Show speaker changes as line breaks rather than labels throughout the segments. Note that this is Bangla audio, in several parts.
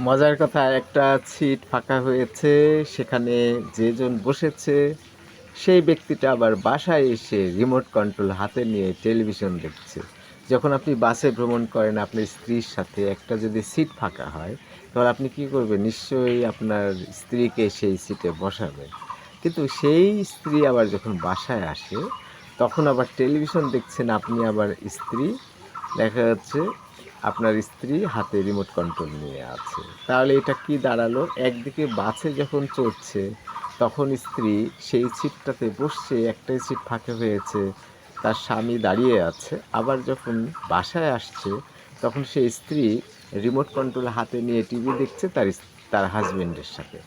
মজার কথা, একটা সিট ফাঁকা হয়েছে, সেখানে যেজন বসেছে সেই ব্যক্তিটা আবার বাসায় এসে রিমোট কন্ট্রোল হাতে নিয়ে টেলিভিশন দেখছে। যখন আপনি বাসে ভ্রমণ করেন আপনার স্ত্রীর সাথে, একটা যদি সিট ফাঁকা হয়, তাহলে আপনি কি করবেন? নিশ্চয়ই আপনার স্ত্রীকে সেই সিটে বসাবেন। কিন্তু সেই স্ত্রী আবার যখন বাসায় আসে, তখন আবার টেলিভিশন দেখছেন আপনি, আবার স্ত্রী, দেখা যাচ্ছে আপনার স্ত্রী হাতে রিমোট কন্ট্রোল নিয়ে আছে। তাহলে এটা কি দাঁড়ালো? একদিকে বাসে যখন চড়ছে, তখন স্ত্রী সেই সিটটাতে বসছে, একটাই সিট ফাঁকা হয়েছে, তার স্বামী দাঁড়িয়ে আছে। আবার যখন বাসায় আসছে, তখন সেই স্ত্রী রিমোট কন্ট্রোল হাতে নিয়ে টিভি দেখছে তার হাসব্যান্ডের সাথে।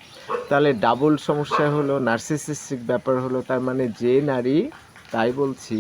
তাহলে ডাবল সমস্যা হলো, নার্সিসিস্টিক ব্যাপার হলো। তার মানে যে নারী, তাই বলছি,